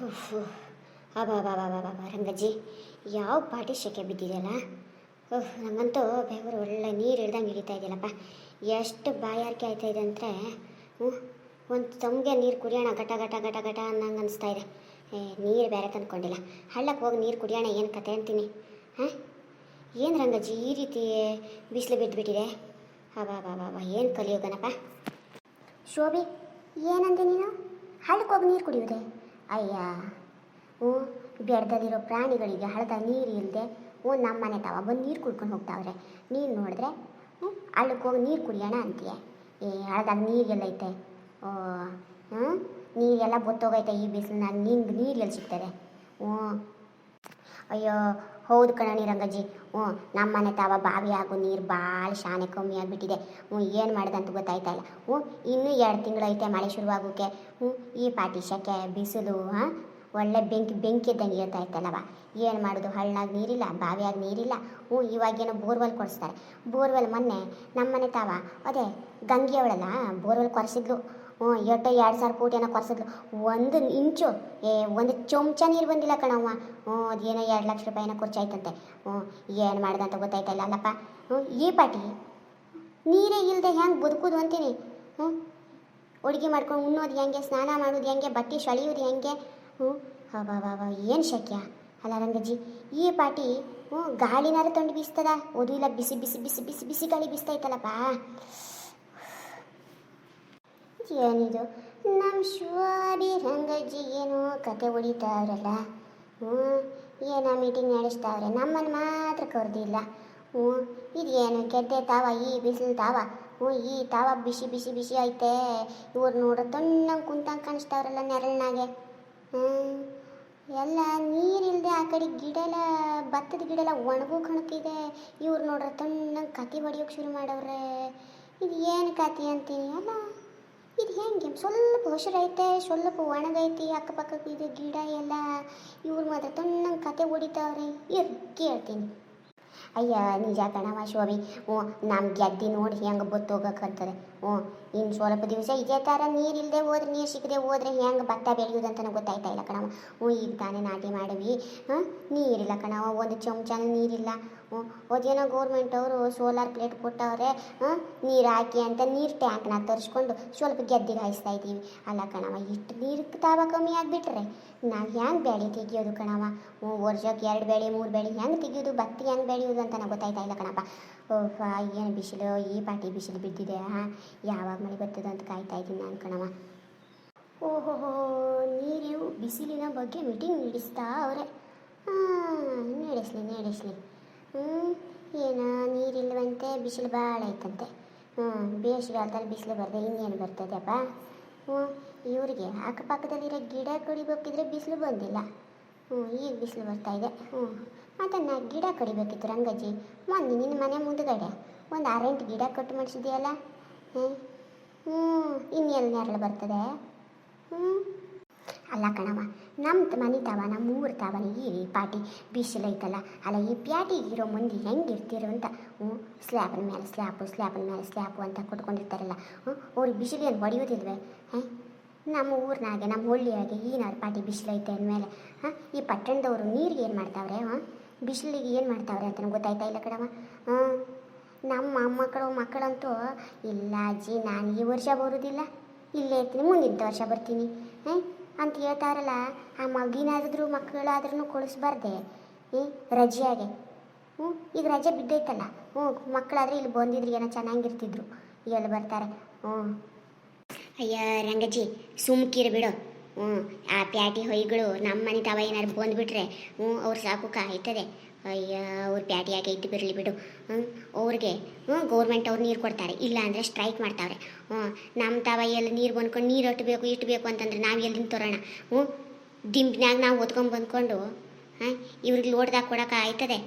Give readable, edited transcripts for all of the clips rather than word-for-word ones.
ಅಬಾಬಾಬಾಬಾಬಾ ರಂಗಜ್ಜಿ, ಯಾವ ಪಾಟಿ ಶೆಕೆ ಬಿದ್ದಿದೆಯಲ್ಲ. ನಮ್ಮಂತೂ ಬೆವರು ಒಳ್ಳೆ ನೀರು ಹಿಡ್ದಂಗೆ ಹಿಡಿತಾ ಇದೆಯಲ್ಲಪ್ಪ. ಎಷ್ಟು ಬಾಯಾರಿಕೆ ಆಯ್ತಾ ಇದೆ ಅಂದರೆ ಒಂದು ತಮಗೆ ನೀರು ಕುಡಿಯೋಣ ಘಟ ಘಟ ಘಟ ಘಟ ಅನ್ನಂಗೆ ಅನಿಸ್ತಾ ಇದೆ. ನೀರು ಬೇರೆ ತಂದ್ಕೊಂಡಿಲ್ಲ. ಹಳ್ಳಕ್ಕೆ ಹೋಗಿ ನೀರು ಕುಡಿಯೋಣ ಏನು ಕತೆ ಅಂತೀನಿ. ಏನು ರಂಗಜ್ಜಿ ಈ ರೀತಿ ಬಿಸಿಲು ಬಿದ್ದುಬಿಟ್ಟಿದೆ. ಅಬಾಬಾಬಾಬಾ ಏನು ಕಲಿಯೋಗನಪ್ಪ. ಶೋಭಿ, ಏನಂದೆ ನೀನು? ಹಳ್ಳಕ್ಕೆ ಹೋಗಿ ನೀರು ಕುಡಿಯೋದೆ? ಅಯ್ಯ, ಬೆಡ್ದಲ್ಲಿರೋ ಪ್ರಾಣಿಗಳಿಗೆ ಹಳ್ಳದ ನೀರು ಇಲ್ಲದೆ ನಮ್ಮ ಮನೆ ತಾವ ಬಂದು ನೀರು ಕುಡ್ಕೊಂಡು ಹೋಗ್ತಾವ್ರೆ. ನೀನು ನೋಡಿದ್ರೆ ಹಳ್ಳಕ್ಕೆ ಹೋಗಿ ನೀರು ಕುಡಿಯೋಣ ಅಂತೀಯ. ಹಳ್ಳದಾಗ ನೀರೆಲ್ಲೈತೆ? ನೀರೆಲ್ಲ ಬೊತ್ತೋಗೈತೆ ಈ ಬಿಸಿಲಿನಾಗ. ನಿಂಗೆ ನೀರು ಎಲ್ಲಿ ಸಿಗ್ತದೆ? ಅಯ್ಯೋ ಹೌದು ಕಣಿ ರಂಗಜ್ಜಿ. ನಮ್ಮ ಮನೆ ತಾವ ಬಾವಿ ಆಗೋ ನೀರು ಭಾಳ ಶಾನೆ ಕಮ್ಮಿ ಆಗಿಬಿಟ್ಟಿದೆ. ಏನು ಮಾಡಿದಂತ ಗೊತ್ತಾಯ್ತಾ ಇಲ್ಲ. ಇನ್ನೂ 2 ತಿಂಗಳು ಐತೆ ಮಳೆ ಶುರುವಾಗೋಕ್ಕೆ. ಈ ಪಾಟಿ ಶೆಕೆ ಬಿಸಿಲು ಒಳ್ಳೆ ಬೆಂಕಿ ಇದ್ದಂಗೆ ಇರ್ತಾ ಇತ್ತಲ್ಲವ. ಏನು ಮಾಡೋದು? ಹಳ್ಳನಾಗ ನೀರಿಲ್ಲ, ಬಾವಿಯಾಗ ನೀರಿಲ್ಲ. ಇವಾಗೇನೋ ಬೋರ್ವೆಲ್ ಕೊಡಿಸ್ತಾರೆ. ಬೋರ್ವೆಲ್ ಮೊನ್ನೆ ನಮ್ಮ ಮನೆ ತಾವ ಅದೇ ಗಂಗೆ ಅವಳಲ್ಲ ಬೋರ್ವೆಲ್ ಕೊರೆಸಿದ್ಲು. 2,000 ಫೂಟ್ ಏನೋ ಕೊರೆಸಿದ್ಲು. 1 ಇಂಚು ಒಂದು ಚಮಚ ನೀರು ಬಂದಿಲ್ಲ ಕಣವ್ವ. ಅದೇನೋ 2 ಲಕ್ಷ ರೂಪಾಯಿನ ಖರ್ಚಾಯ್ತಂತೆ. ಏನು ಮಾಡ್ದಂತ ಗೊತ್ತಾಯ್ತಲ್ಲ ಅಲ್ಲಪ್ಪ. ಈ ಪಾಟಿ ನೀರೇ ಇಲ್ಲದೆ ಹೆಂಗೆ ಬದುಕೋದು ಅಂತೀನಿ. ಅಡುಗೆ ಮಾಡ್ಕೊಂಡು ಉಣ್ಣೋದು ಹೆಂಗೆ, ಸ್ನಾನ ಮಾಡೋದು ಹೆಂಗೆ, ಬಟ್ಟೆ ಸಳಿಯೋದು ಹೆಂಗೆ? ಬಾಬಾ ಏನು ಶಕ್ಯ ಅಲ್ಲ ರಂಗಜ್ಜಿ. ಈ ಪಾಟಿ ಗಾಳಿನಾರು ತಂಡು ಬೀಸ್ತದ? ಓದು ಇಲ್ಲ, ಬಿಸಿ ಬಿಸಿ ಬಿಸಿ ಬಿಸಿ ಬಿಸಿ ಗಾಳಿ ಬೀಸ್ತೈತಲ್ಲಪ್ಪ. ಏನಿದು ನಮ್ಮ ಶೋಭಿ ರಂಗಜ್ಜಿ ಏನೋ ಕತೆ ಹೊಡಿತಾವ್ರಲ್ಲ. ಏನೋ ಮೀಟಿಂಗ್ ನಡೆಸ್ತಾವ್ರೆ, ನಮ್ಮನ್ನು ಮಾತ್ರ ಕರೆದಿಲ್ಲ. ಇದೇನು ಗೆದ್ದೆ ತಾವ ಈ ಬಿಸಿಲು ತಾವ. ಈ ತಾವ ಬಿಸಿ ಬಿಸಿ ಬಿಸಿ ಐತೆ. ಇವ್ರು ನೋಡ್ರೆ ತಣ್ಣಂಗೆ ಕುಂತಂಗೆ ಕಾಣಿಸ್ತಾವ್ರಲ್ಲ ನೆರಳಿನಾಗೆ. ಎಲ್ಲ ನೀರಿಲ್ಲದೆ ಆ ಕಡೆ ಗಿಡಲ ಭತ್ತದ ಗಿಡೆಲ್ಲ ಒಣಗೂ ಕಣಕಿದೆ. ಇವ್ರು ನೋಡ್ರೆ ತಣ್ಣಂಗೆ ಕತೆ ಹೊಡಿಯೋಕೆ ಶುರು ಮಾಡವ್ರೆ. ಇದು ಏನು ಕತೆ ಅಂತೀನಿ ಅಲ್ಲ. ಇದು ಹೆಂಗೆ ಸ್ವಲ್ಪ ಹೊಸರೈತೆ, ಸ್ವಲ್ಪ ಒಣಗೈತಿ ಅಕ್ಕಪಕ್ಕಕ್ಕೆ ಇದು ಗಿಡ ಎಲ್ಲ. ಇವ್ರು ಮಾತ್ರ ತಣ್ಣಂಗೆ ಕತೆ ಹೊಡಿತಾವ್ರೆ. ಕೇಳ್ತೀನಿ. ಅಯ್ಯ ನಿಜ ಕಣವ ಶೋಭಿ. ನಮ್ಮ ಗೆದ್ದಿ ನೋಡಿ ಹೆಂಗೆ ಬತ್ತೋಗಕ್ಕಂತದೆ. ಇನ್ನು ಸ್ವಲ್ಪ ದಿವಸ ಇದೇ ಥರ ನೀರಿಲ್ಲದೆ ಹೋದ್ರೆ, ನೀರು ಸಿಕ್ಕದೆ ಹೋದ್ರೆ ಹೆಂಗೆ ಭತ್ತ ಬೆಳೆಯೋದಂತ ಗೊತ್ತಾಯ್ತಾ ಇಲ್ಲ ಕಣವ. ಈಗ ತಾನೇ ನಾಟಿ ಮಾಡಿವಿ. ನೀರಿಲ್ಲ ಕಣವ, ಒಂದು ಚಮಚನೂ ನೀರಿಲ್ಲ. ಅದೇನೋ ಗೌರ್ಮೆಂಟ್ ಅವರು ಸೋಲಾರ್ ಪ್ಲೇಟ್ ಕೊಟ್ಟವ್ರೆ. ನೀರು ಹಾಕಿ ಅಂತ ನೀರು ಟ್ಯಾಂಕ್ನಾಗ ತರಿಸ್ಕೊಂಡು ಸ್ವಲ್ಪ ಗೆದ್ದಿಗೆ ಹಾಯಿಸ್ತಾ ಇದ್ದೀವಿ. ಅಲ್ಲ ಕಣವ, ಇಷ್ಟು ನೀರು ತಾವ ಕಮ್ಮಿ ಆಗಿಬಿಟ್ರೆ ನಾವು ಹೆಂಗೆ ಬೆಳೆ ತೆಗಿಯೋದು ಕಣವ? ವರ್ಷಕ್ಕೆ 2 ಬೆಳೆ 3 ಬೆಳೆ ಹೆಂಗೆ ತೆಗಿಯೋದು? ಭತ್ತ ಹೆಂಗೆ ಬೆಳೆಯೋದು ಅಂತ ಗೊತ್ತಾಯ್ತಾ ಇಲ್ಲ ಕಣಪ್ಪ. ಏನು ಬಿಸಿಲು, ಈ ಪಾಟಿ ಬಿಸಿಲು ಬಿದ್ದಿದೆ. ಯಾವಾಗ ಮಳೆ ಬರ್ತದೆ ಅಂತ ಕಾಯ್ತಾ ಇದ್ದೀನಿ ನಾನು ಕಣವ. ಓಹೋ, ನೀರು ಬಿಸಿಲಿನ ಬಗ್ಗೆ ಮೀಟಿಂಗ್ ನಡೆಸ್ತಾ ಅವರೇ. ನಡೆಸಲಿ. ಏನೋ ನೀರಿಲ್ಲವಂತೆ, ಬಿಸಿಲು ಭಾಳ ಐತಂತೆ. ಬೇಸಿಗೆಗಾಲದಲ್ಲಿ ಬಿಸಿಲು ಬರದೆ ಇನ್ನೇನು ಬರ್ತದೆಪ್ಪ. ಇವರಿಗೆ ಅಕ್ಕಪಕ್ಕದಲ್ಲಿರೋ ಗಿಡ ಕಡಿಬೇಕಿದ್ರೆ ಬಿಸಿಲು ಬಂದಿಲ್ಲ. ಈಗ ಬಿಸಿಲು ಬರ್ತಾಯಿದೆ. ಅದನ್ನು ಗಿಡ ಕಡಿಬೇಕಿತ್ತು ರಂಗಜ್ಜಿ. ಮೊನ್ನೆ ನಿನ್ನ ಮನೆ ಮುಂದುಗಡೆ ಒಂದು 6-8 ಗಿಡ ಕಟ್ಟು ಮಾಡಿಸಿದೆಯಲ್ಲ. ಇನ್ನೆಲ್ಲಿ ನೆರಳು ಬರ್ತದೆ? ಅಲ್ಲ ಕಣವ, ನಮ್ಮ ಮನೆ ತಾವ, ನಮ್ಮ ಊರು ತಾವನ ಈ ಪಾಟಿ ಬಿಸಿಲು ಐತಲ್ಲ. ಅಲ್ಲ, ಈ ಪ್ಯಾಟಿಗೆ ಇರೋ ಮಂದಿ ಹೆಂಗಿರ್ತಿರೋ ಅಂತ. ಸ್ಲ್ಯಾಪಿನ ಮೇಲೆ ಸ್ಲ್ಯಾಪು ಅಂತ ಕೊಟ್ಕೊಂಡಿರ್ತಾರಲ್ಲ. ಅವ್ರಿಗೆ ಬಿಸಿಲು ಏನು ಹೊಡೆಯೋದಿಲ್ವೇ? ನಮ್ಮ ಊರಿನಾಗೆ, ನಮ್ಮ ಹಳ್ಳಿಯಾಗೆ ಏನಾರು ಪಾಟಿ ಬಿಸಿಲು ಐತೆ ಅಂದಮೇಲೆ ಈ ಪಟ್ಟಣದವರು ನೀರಿಗೆ ಏನು ಮಾಡ್ತಾವ್ರೆ? ಬಿಸಿಲಿಗೆ ಏನು ಮಾಡ್ತಾವ್ರೆ ಅಂತ ಗೊತ್ತಾಯ್ತಾ ಇಲ್ಲ ಕಣವ. ನಮ್ಮ ಮಕ್ಕಳಂತೂ ಇಲ್ಲ ಅಜ್ಜಿ, ನಾನು ಈ ವರ್ಷ ಬರೋದಿಲ್ಲ, ಇಲ್ಲೇ ಇರ್ತೀನಿ, ಮುಂದಿನ ವರ್ಷ ಬರ್ತೀನಿ ಅಂತ ಹೇಳ್ತಾರಲ್ಲ. ಆ ಮಗಿನಾದ್ರೂ ಮಕ್ಕಳಾದ್ರೂ ಕಳಿಸ್ಬಾರ್ದೆ ರಜೆಯಾಗೆ. ಈಗ ರಜೆ ಬಿದ್ದೈತಲ್ಲ. ಮಕ್ಕಳಾದರೆ ಇಲ್ಲಿ ಬಂದಿದ್ರು ಏನೋ ಚೆನ್ನಾಗಿರ್ತಿದ್ರು. ಎಲ್ಲಿ ಬರ್ತಾರೆ? ಅಯ್ಯ ರಂಗಜ್ಜಿ, ಸುಮ್ಕಿರು ಬಿಡು. ಆ ಪ್ಯಾಟಿ ಹೊಯ್ಗಳು ನಮ್ಮ ಮನೆ ತಾವ ಏನಾದ್ರು ಬಂದುಬಿಟ್ರೆ ಅವ್ರು ಸಾಕು ಕಾಯ್ತದೆ. ಅಯ್ಯ, ಅವ್ರು ಪ್ಯಾಟಿ ಯಾಕೆ ಇದ್ದು ಬರಲಿ ಬಿಡು. ಅವ್ರಿಗೆ ಗೌರ್ಮೆಂಟ್ ಅವ್ರು ನೀರು ಕೊಡ್ತಾರೆ, ಇಲ್ಲ ಅಂದರೆ ಸ್ಟ್ರೈಕ್ ಮಾಡ್ತಾವ್ರೆ. ನಮ್ಮ ತಾವ ಎಲ್ಲ ನೀರು ಬಂದ್ಕೊಂಡು ನೀರು ಇಷ್ಟು ಬೇಕು ಅಂತಂದ್ರೆ ನಾವು ಎಲ್ಲಿಂದ ತರೋಣ? ದಿಂಬ್ನಾಗ ನಾವು ಹೊತ್ಕೊಂಡು ಬಂದ್ಕೊಂಡು ಇವ್ರಿಗೆ ಲೋಡ್ದಾಗ ಕೊಡೋಕೆ ಆಯ್ತದೆ?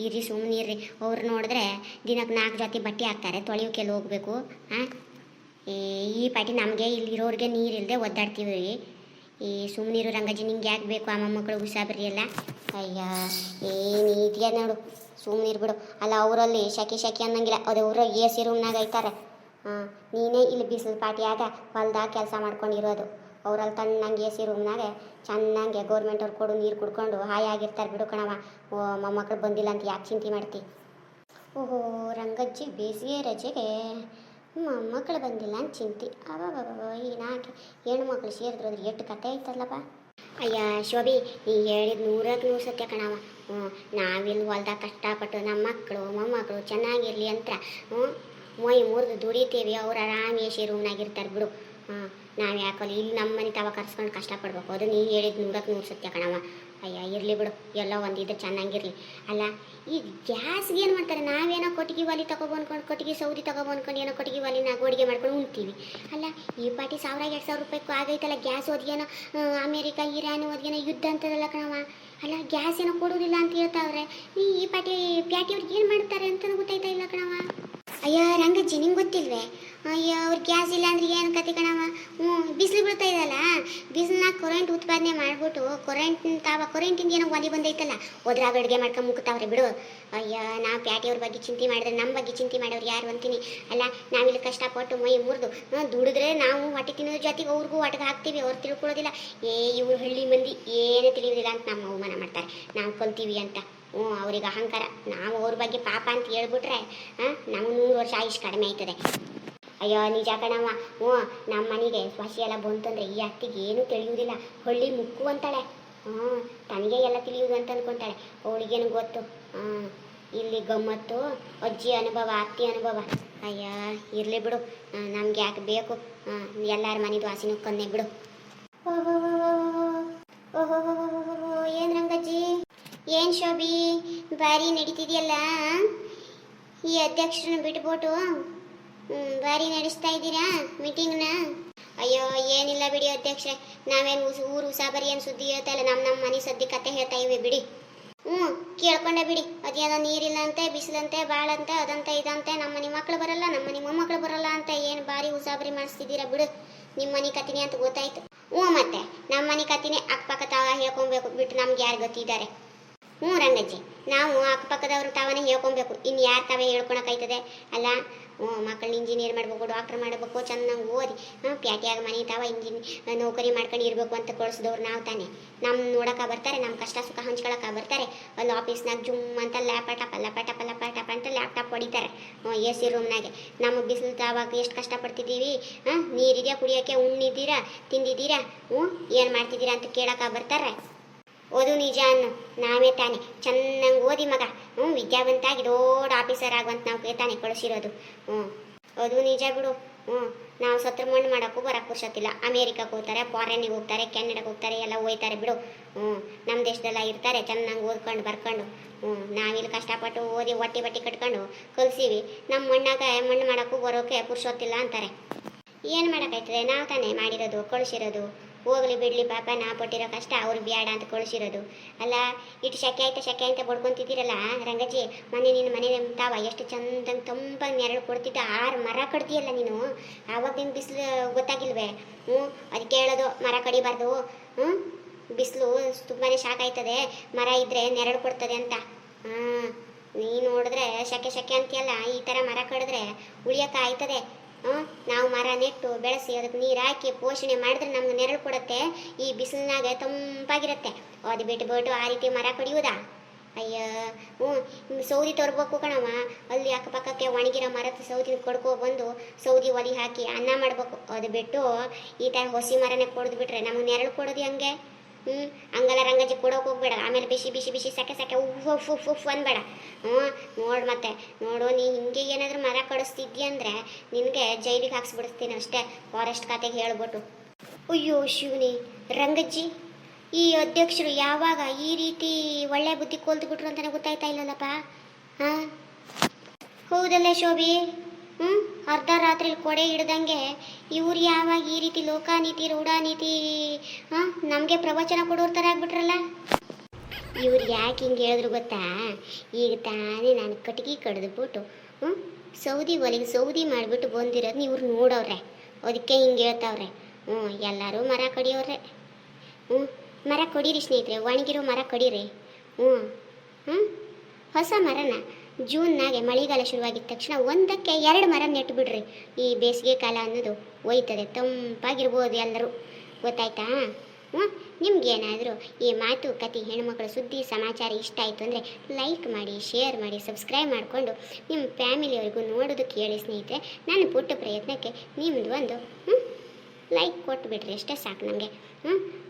ಇರ್ರಿ ಸುಮ್ಮನಿರ್ರಿ. ಅವ್ರು ನೋಡಿದ್ರೆ ದಿನಕ್ಕೆ 4 ಜೊತೆ ಬಟ್ಟೆ ಹಾಕ್ತಾರೆ, ತೊಳೆಯೋಕೆಲ್ಲ ಹೋಗ್ಬೇಕು. ಈ ಪಾಟಿ ನಮಗೆ ಇಲ್ಲಿರೋರಿಗೆ ನೀರಿಲ್ಲದೆ ಒದ್ದಾಡ್ತೀವಿ. ಈ ಸುಮ್ಮನಿರು ರಂಗಜ್ಜಿ, ನಿಂಗೆ ಯಾಕೆ ಬೇಕು? ಆ ಮೊಮ್ಮಕ್ಕಳು ಉಸಾಬರಿ ಎಲ್ಲ. ಅಯ್ಯ, ಏನು ಇದೆಯಾ ನೋಡು, ಸುಮ್ಮನಿರು ಬಿಡು. ಅಲ್ಲ, ಅವರಲ್ಲಿ ಶೆಕೆ ಅನ್ನಂಗಿಲ್ಲ. ಅದು ಅವರು AC ರೂಮ್ನಾಗ ಐತಾರೆ. ನೀನೇ ಇಲ್ಲಿ ಬಿಸಿಲು ಪಾಟಿಯಾಗ ಹೊಲ್ದಾಗ ಕೆಲಸ ಮಾಡ್ಕೊಂಡಿರೋದು. ಅವ್ರಲ್ಲಿ ತಣ್ಣಂಗೆ ಎ ಸಿ ರೂಮ್ನಾಗೆ ಚೆನ್ನಾಗೆ ಗೌರ್ಮೆಂಟವ್ರು ಕೊಡು ನೀರು ಕುಡ್ಕೊಂಡು ಹಾಯಾಗಿರ್ತಾರೆ ಬಿಡು ಕಣವ. ಮೊಮ್ಮಕ್ಕಳು ಬಂದಿಲ್ಲ ಅಂತ ಯಾಕೆ ಚಿಂತೆ ಮಾಡ್ತಿ? ಓಹೋ ರಂಗಜ್ಜಿ ಬೇಸಿಗೆ ರಜೆಗೆ ಮೊಮ್ಮಕ್ಕಳು ಬಂದಿಲ್ಲ ಅಂತ ಚಿಂತೆ. ಅವಾಗ ಈ ನಾಲ್ಕು ಹೆಣ್ಮಕ್ಳು ಸೇರಿದ್ರು ಅದ್ರ ಎಷ್ಟು ಕತೆ ಐತಲ್ಲಪ್ಪ. ಅಯ್ಯ ಶೋಭಿ, ನೀ ಹೇಳಿದ 100ಕ್ಕೆ 100 ಸತ್ಯ ಕಣವ. ನಾವಿಲ್ಲಿ ಹೊಲ್ದಾಗ ಕಷ್ಟಪಟ್ಟು ನಮ್ಮ ಮಕ್ಕಳು ಮೊಮ್ಮಕ್ಕಳು ಚೆನ್ನಾಗಿರಲಿ ಅಂತ ಮೊಯ್ ಮುರಿದು ದುಡಿತೀವಿ. ಅವ್ರು ಆರಾಮ್ ಎ ಸಿ ರೂಮ್ನಾಗಿರ್ತಾರೆ ಬಿಡು. ನಾವು ಯಾಕಲ್ಲಿ ಇಲ್ಲಿ ನಮ್ಮ ಮನೆ ತಾವ ಕರ್ಸ್ಕೊಂಡು ಕಷ್ಟಪಡ್ಬೇಕು. ಅದು ನೀ ಹೇಳಿದ 100ಕ್ಕೆ 100 ಸತ್ಯ ಕಣವ. ಅಯ್ಯ ಇರಲಿ ಬಿಡು, ಎಲ್ಲ ಒಂದಿದ್ದು ಚೆನ್ನಾಗಿರಲಿ. ಅಲ್ಲ ಈ ಗ್ಯಾಸ್ಗೆ ಏನು ಮಾಡ್ತಾರೆ? ನಾವೇನೋ ಕೊಟ್ಟಿಗೆ ಒಲೆ ತಗೊಬಂದ್ಕೊಂಡು ಕೊಟ್ಟಿಗೆ ಸೌದಿ ತಗೊಬಂದ್ಕೊಂಡು ಏನೋ ಕೊಟ್ಟಿಗೆ ಒಲೆನ ಅಡುಗೆ ಮಾಡ್ಕೊಂಡು ಉಣ್ತೀವಿ. ಅಲ್ಲ ಈ ಪಾಟಿ 1000-2000 ರೂಪಾಯಿಗೂ ಆಗೈತಲ್ಲ ಗ್ಯಾಸ್. ಓದ್ಗೇನೋ ಅಮೇರಿಕಾ ಇರಾನ್ ಓದ್ಗೇನೋ ಯುದ್ಧ ಅಂತದಲ್ಲ ಕಣವ. ಅಲ್ಲ ಗ್ಯಾಸ್ ಏನೋ ಕೊಡೋದಿಲ್ಲ ಅಂತ ಹೇಳ್ತಾವ್ರೆ. ಈ ಪಾಟಿ ಪ್ಯಾಟಿಯವ್ರಿಗೆ ಏನು ಮಾಡ್ತಾರೆ ಅಂತಲೂ ಗೊತ್ತಾಯ್ತಾ ಇಲ್ಲ ಕಣವ. ಅಯ್ಯ ರಂಗಜ್ಜಿ, ನಿಂಗೆ ಗೊತ್ತಿಲ್ವೇ? ಅಯ್ಯೋ ಅವ್ರು ಗ್ಯಾಸ್ ಇಲ್ಲ ಅಂದ್ರೆ ಏನು ಕತೆ ಕಣವ. ಬಿಸಿಲು ಬೀಳ್ತಾ ಇದಲ್ಲ, ಬಿಸಿಲನ್ನ ಕರೆಂಟ್ ಉತ್ಪಾದನೆ ಮಾಡಿಬಿಟ್ಟು ಕರೆಂಟಿಂದ ಏನೋ ಒಲಿ ಬಂದೈತಲ್ಲ, ಅದ್ರಾಗ ಅಡುಗೆ ಮಾಡ್ಕೊಂಡು ಮುಗ್ತಾವ್ರೆ ಬಿಡು. ಅಯ್ಯ ನಾವು ಪ್ಯಾಟಿಯವ್ರ ಬಗ್ಗೆ ಚಿಂತೆ ಮಾಡಿದ್ರೆ ನಮ್ಮ ಬಗ್ಗೆ ಚಿಂತೆ ಮಾಡೋರು ಯಾರು ಅಂತೀನಿ. ಅಲ್ಲ ನಾವಿಲ್ಲಿ ಕಷ್ಟಪಟ್ಟು ಮೈ ಮುರಿದು ದುಡಿದ್ರೆ ನಾವು ಹೊಟ್ಟೆ ತಿನ್ನೋದ್ರ ಜೊತೆಗೆ ಅವ್ರಿಗೂ ಹೊಟ್ಟೆಗೆ ಹಾಕ್ತೀವಿ. ಅವ್ರು ತಿಳ್ಕೊಳ್ಳೋದಿಲ್ಲ. ಇವ್ರು ಹಳ್ಳಿ ಮಂದಿ ಏನೂ ತಿಳಿಯೋದಿಲ್ಲ ಅಂತ ನಮ್ಮ ಅವಮಾನ ಮಾಡ್ತಾರೆ, ನಾವು ಕಲ್ತೀವಿ ಅಂತ. ಅವ್ರಿಗೆ ಅಹಂಕಾರ. ನಾವು ಅವ್ರ ಬಗ್ಗೆ ಪಾಪ ಅಂತ ಹೇಳ್ಬಿಟ್ರೆ ನಮ್ಗೆ 100 ವರ್ಷ ಆಯುಷ್ ಕಡಿಮೆ ಆಯ್ತದೆ. ಅಯ್ಯೋ ನಿಜ ಕಣವ. ನಮ್ಮ ಮನೆಗೆ ಸ್ವಸಿ ಎಲ್ಲ ಬಂತಂದ್ರೆ ಈ ಅತ್ತಿಗೆ ಏನೂ ತಿಳಿಯುವುದಿಲ್ಲ. ಹಳ್ಳಿ ಮುಕ್ಕು ಅಂತಾಳೆ. ತನಗೆ ಎಲ್ಲ ತಿಳಿಯುವುದು ಅಂತ ಅಂದ್ಕೊತಾಳೆ. ಅವಳಿಗೇನು ಗೊತ್ತು. ಇಲ್ಲಿ ಗಮ್ಮತ್ತು ಅಜ್ಜಿ ಅನುಭವ, ಅತ್ತಿ ಅನುಭವ. ಅಯ್ಯ ಇರಲಿ ಬಿಡು, ನಮ್ಗೆ ಯಾಕೆ ಬೇಕು? ಎಲ್ಲರ ಮನೆದು ಹಸಿನು ಕನ್ನೆ ಬಿಡು. ಓಹೋ ಏನು ರಂಗಜ್ಜಿ, ಏನು ಶೋಭಿ ಭಾರಿ ನಡೀತಿದೆಯಲ್ಲ. ಈ ಅಧ್ಯಕ್ಷರನ್ನ ಬಿಟ್ಬಿಟ್ಟು ಭಾರಿ ನಡೆಸ್ತಾ ಇದ್ದೀರಾ ಮೀಟಿಂಗ್ನ? ಅಯ್ಯೋ ಏನಿಲ್ಲ ಬಿಡಿ ಅಧ್ಯಕ್ಷರೇ, ನಾವೇನು ಊರು ಉಸಾಬರಿ ಏನು ಸುದ್ದಿ ಹೇಳ್ತಾ ಇಲ್ಲ. ನಮ್ಮ ಮನೆ ಸದ್ಯ ಕತೆ ಹೇಳ್ತಾ ಇವೆ ಬಿಡಿ. ಕೇಳ್ಕೊಂಡೆ ಬಿಡಿ. ಅದೇನೋ ನೀರಿಲ್ಲ ಅಂತೆ, ಬಿಸಿಲಂತೆ, ಬಾಳಂತೆ, ಅದಂತೆ ಇದಂತೆ. ನಮ್ಮ ಮನೆ ಮಕ್ಕಳು ಬರಲ್ಲ, ನಮ್ಮ ಮನೆ ಮೊಮ್ಮಕ್ಕಳು ಬರಲ್ಲ ಅಂತ ಏನು ಭಾರಿ ಉಸಾಬರಿ ಮಾಡಿಸ್ತಿದ್ದೀರಾ ಬಿಡು. ನಿಮ್ಮ ಮನೆ ಕತಿನಿ ಅಂತ ಗೊತ್ತಾಯ್ತು. ಮತ್ತೆ ನಮ್ಮ ಮನೆ ಕತಿನೇ ಅಕ್ಕಪಕ್ಕ ತಾವ ಹೇಳ್ಕೊಬೇಕು ಬಿಟ್ಟು ನಮ್ಗೆ ಯಾರು ಗೊತ್ತಿದ್ದಾರೆ? ರಂಗಜ್ಜಿ, ನಾವು ಅಕ್ಕಪಕ್ಕದವ್ರು ತಾವೇ ಹೇಳ್ಕೊಬೇಕು. ಇನ್ನು ಯಾರು ತಾವೇ ಹೇಳ್ಕೊಳಕಾಯ್ತದೆ? ಅಲ್ಲ ಮಕ್ಕಳನ್ನ ಇಂಜಿನಿಯರ್ ಮಾಡಬೇಕು, ಡಾಕ್ಟರ್ ಮಾಡಬೇಕು, ಚೆನ್ನಾಗಿ ಓದಿ ಪ್ಯಾಟಿಯಾಗ ಮನೆ ತಾವ ನೌಕರಿ ಮಾಡ್ಕೊಂಡು ಇರಬೇಕು ಅಂತ ಕಳಿಸಿದವ್ರು ನಾವು ತಾನೆ. ನಮ್ಮ ನೋಡೋಕೆ ಬರ್ತಾರೆ, ನಮ್ಮ ಕಷ್ಟ ಸುಖ ಹಂಚ್ಕೊಳಕ್ಕೆ ಬರ್ತಾರೆ. ಅಲ್ಲಿ ಆಫೀಸ್ನಾಗ ಜುಮ್ ಅಂತ ಲ್ಯಾಪ್ಟಾಪ್ ಅಂತ ಲ್ಯಾಪ್ಟಾಪ್ ಹೊಡಿತಾರೆ ಎ ಸಿ ರೂಮ್ನಾಗೆ. ನಮ್ಮ ಬಿಸಿಲು ತಾವಾಗ ಎಷ್ಟು ಕಷ್ಟಪಡ್ತಿದ್ದೀವಿ. ನೀರಿದೆಯಾ ಕುಡಿಯೋಕ್ಕೆ, ಉಣ್ಣಿದ್ದೀರಾ, ತಿಂದಿದ್ದೀರಾ, ಏನು ಮಾಡ್ತಿದ್ದೀರಾ ಅಂತ ಕೇಳೋಕೆ ಬರ್ತಾರೆ. ಓದು ನಿಜ ಅನ್ನು ನಾವೇ ತಾನೆ. ಚೆನ್ನಾಗಿ ಓದಿ ಮಗ ವಿದ್ಯಾವಂತಾಗಿ ದೊಡ್ಡ ಆಫೀಸರ್ ಆಗುವಂತ ನಾವು ತಾನೆ ಕಳಿಸಿರೋದು. ಅದು ನಿಜ ಬಿಡು. ನಾವು ಸತ್ರ ಮಣ್ಣು ಮಾಡೋಕ್ಕೂ ಬರೋಕ್ಕೆ ಪುರ್ಸೊತ್ತಿಲ್ಲ. ಅಮೇರಿಕಕ್ಕೆ ಹೋಗ್ತಾರೆ, ಫಾರಿನ್ನಿಗೆ ಹೋಗ್ತಾರೆ, ಕೆನಡಾಗೆ ಹೋಗ್ತಾರೆ, ಎಲ್ಲ ಹೋಯ್ತಾರೆ ಬಿಡು. ನಮ್ಮ ದೇಶದೆಲ್ಲ ಇರ್ತಾರೆ ಚೆನ್ನಾಗಿ ಓದ್ಕೊಂಡು ಬರ್ಕೊಂಡು. ನಾವಿಲ್ಲಿ ಕಷ್ಟಪಟ್ಟು ಓದಿ ಹೊಟ್ಟೆ ಬಟ್ಟೆ ಕಟ್ಕೊಂಡು ಕಲಿಸೀವಿ. ನಮ್ಮ ಮಣ್ಣು ಮಾಡೋಕ್ಕೂ ಬರೋಕ್ಕೆ ಪುರ್ಸೊತ್ತಿಲ್ಲ ಅಂತಾರೆ. ಏನು ಮಾಡೋಕ್ಕಾಯ್ತದೆ? ನಾವು ತಾನೇ ಮಾಡಿರೋದು, ಕಳಿಸಿರೋದು. ಹೋಗ್ಲಿ ಬಿಡ್ಲಿ ಪಾಪ, ನಾ ಪಟ್ಟಿರೋ ಕಷ್ಟ ಅವ್ರು ಬೇಡ ಅಂತ ಕಳಿಸಿರೋದು. ಅಲ್ಲ ಇಟ್ಟು ಶೆಕೆ ಅಂತ ಬಡ್ಕೊತಿದ್ದೀರಲ್ಲ ರಂಗಜ್ಜಿ. ಮೊನ್ನೆ ನಿನ್ನ ಮನೆ ತಾವ ಎಷ್ಟು ಚಂದಂಗೆ ತಂಪಾಗಿ ನೆರಳು ಕೊಡ್ತಿದ್ದ. 6 ಮರ ಕಡ್ತೀಯಲ್ಲ ನೀನು. ಆವಾಗ ನಿನ್ನ ಬಿಸಿಲು ಗೊತ್ತಾಗಿಲ್ವೇ? ಅದಕ್ಕೆ ಹೇಳೋದು ಮರ ಕಡಿಬಾರ್ದು. ಬಿಸಿಲು ತುಂಬಾ ಶಾಕ್ ಆಯ್ತದೆ, ಮರ ಇದ್ದರೆ ನೆರಳು ಕೊಡ್ತದೆ ಅಂತ. ನೀನು ನೋಡಿದ್ರೆ ಶೆಕೆ ಅಂತೀಯಲ್ಲ, ಈ ಥರ ಮರ ಕಡಿದ್ರೆ ಉಳಿಯೋಕೆ ಆಯ್ತದೆ. ನಾವು ಮರ ನೆಟ್ಟು ಬೆಳೆಸಿ ಅದಕ್ಕೆ ನೀರು ಹಾಕಿ ಪೋಷಣೆ ಮಾಡಿದ್ರೆ ನಮ್ಗೆ ನೆರಳು ಕೊಡುತ್ತೆ. ಈ ಬಿಸಿಲಿನಾಗ ತಂಪಾಗಿರುತ್ತೆ. ಅದು ಬಿಟ್ಬಿಟ್ಟು ಆ ರೀತಿ ಮರ ಕಡಿಯೋದಾ? ಅಯ್ಯ ಸೌದಿ ತರ್ಬೇಕು ಕಣವ. ಅಲ್ಲಿ ಅಕ್ಕಪಕ್ಕಕ್ಕೆ ಒಣಗಿರೋ ಮರದ ಸೌದಿ ಬಂದು ಸೌದಿ ಒಲಿ ಹಾಕಿ ಅನ್ನ ಮಾಡಬೇಕು. ಅದು ಬಿಟ್ಟು ಈ ಥರ ಹೊಸಿ ಮರನೇ ಕೊಡ್ದು ಬಿಟ್ರೆ ನಮಗೆ ನೆರಳು ಕೊಡೋದು ಹಂಗೆ? ಹಂಗಲ್ಲ ರಂಗಜ್ಜಿ, ಕೊಡೋಕೆ ಹೋಗ್ಬೇಡ. ಆಮೇಲೆ ಬಿಸಿ ಸೆಕೆ ಉಫ್ ಅನ್ಬೇಡ. ಮತ್ತೆ ನೋಡು, ನೀ ಹಿಂಗೆ ಏನಾದರೂ ಮರ ಕಡಿಸ್ತಿದ್ದಿ ಅಂದರೆ ನಿನಗೆ ಜೈಲಿಗೆ ಹಾಕ್ಸ್ಬಿಡಿಸ್ತೀನಿ ಅಷ್ಟೇ, ಫಾರೆಸ್ಟ್ ಖಾತೆಗೆ ಹೇಳ್ಬಿಟ್ಟು. ಅಯ್ಯೋ ಶಿವನಿ, ರಂಗಜ್ಜಿ ಈ ಅಧ್ಯಕ್ಷರು ಯಾವಾಗ ಈ ರೀತಿ ಒಳ್ಳೆ ಬುದ್ಧಿ ಕೊಲ್ದುಬಿಟ್ರು ಅಂತಲೇ ಗೊತ್ತಾಯ್ತಾ ಇಲ್ಲಲ್ಲಪ್ಪ. ಹೌದಲ್ಲೇ ಶೋಭಿ? ಅರ್ಧ ರಾತ್ರಿ ಕೊಡೆ ಹಿಡ್ದಂಗೆ ಇವ್ರು ಯಾವಾಗ ಈ ರೀತಿ ಲೋಕಾನೀತಿ ರೂಢಾನೀತಿ ನಮಗೆ ಪ್ರವಚನ ಕೊಡೋರ್ ಥರ ಆಗ್ಬಿಟ್ರಲ್ಲ. ಇವ್ರು ಯಾಕೆ ಹಿಂಗೆ ಹೇಳಿದ್ರು ಗೊತ್ತಾ? ಈಗ ತಾನೇ ನಾನು ಕಟ್ಟಿಗೆ ಕಡಿದ್ಬಿಟ್ಟು ಸೌದಿ ಒಲೆಗೆ ಸೌದಿ ಮಾಡಿಬಿಟ್ಟು ಬಂದಿರೋದು ಇವ್ರು ನೋಡವ್ರೆ. ಅದಕ್ಕೆ ಹಿಂಗೆ ಹೇಳ್ತಾವ್ರೆ. ಎಲ್ಲರೂ ಮರ ಕಡಿಯೋವ್ರೆ. ಮರ ಕಡೀರಿ ಸ್ನೇಹಿತರೆ, ಒಣಗಿರೋ ಮರ ಕಡೀರಿ. ಹೊಸ ಮರನ ಜೂನ್ನಾಗೆ ಮಳೆಗಾಲ ಶುರುವಾಗಿದ್ದ ತಕ್ಷಣ 1ಕ್ಕೆ 2 ಮರ ನೆಟ್ಟು ಬಿಡ್ರಿ. ಈ ಬೇಸಿಗೆ ಕಾಲ ಅನ್ನೋದು ಒಯ್ತದೆ, ತಂಪಾಗಿರ್ಬೋದು ಎಲ್ಲರೂ. ಗೊತ್ತಾಯ್ತಾ? ಹ್ಞೂ ನಿಮ್ಗೇನಾದರೂ ಈ ಮಾತುಕತೆ ಹೆಣ್ಮಕ್ಳ ಸುದ್ದಿ ಸಮಾಚಾರ ಇಷ್ಟ ಆಯಿತು ಅಂದರೆ ಲೈಕ್ ಮಾಡಿ, ಶೇರ್ ಮಾಡಿ, ಸಬ್ಸ್ಕ್ರೈಬ್ ಮಾಡಿಕೊಂಡು ನಿಮ್ಮ ಫ್ಯಾಮಿಲಿಯವ್ರಿಗೂ ನೋಡೋದಕ್ಕೆ ಹೇಳಿ ಸ್ನೇಹಿತರೆ. ನನ್ನ ಪುಟ್ಟ ಪ್ರಯತ್ನಕ್ಕೆ ನಿಮ್ಮದು ಒಂದು ಲೈಕ್ ಕೊಟ್ಟುಬಿಟ್ರಿ ಅಷ್ಟೇ ಸಾಕು ನನಗೆ.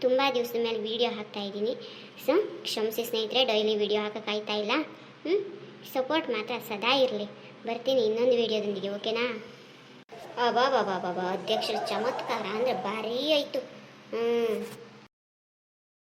ತುಂಬ ದಿವಸದ ಮೇಲೆ ವೀಡಿಯೋ ಹಾಕ್ತಾಯಿದ್ದೀನಿ. ಸೊ ಕ್ಷಮಿಸಿ ಸ್ನೇಹಿತರೆ, ಡೈಲಿ ವೀಡಿಯೋ ಹಾಕೋಕ್ಕಾಯ್ತಾ ಇಲ್ಲ. ಸಪೋರ್ಟ್ ಮಾತ್ರ ಸದಾ ಇರಲಿ. ಬರ್ತೀನಿ ಇನ್ನೊಂದು ವೀಡಿಯೋದೊಂದಿಗೆ, ಓಕೆನಾ? ಅಬಾ ಅಧ್ಯಕ್ಷರ ಚಮತ್ಕಾರ ಅಂದರೆ ಭಾರೀ ಆಯಿತು.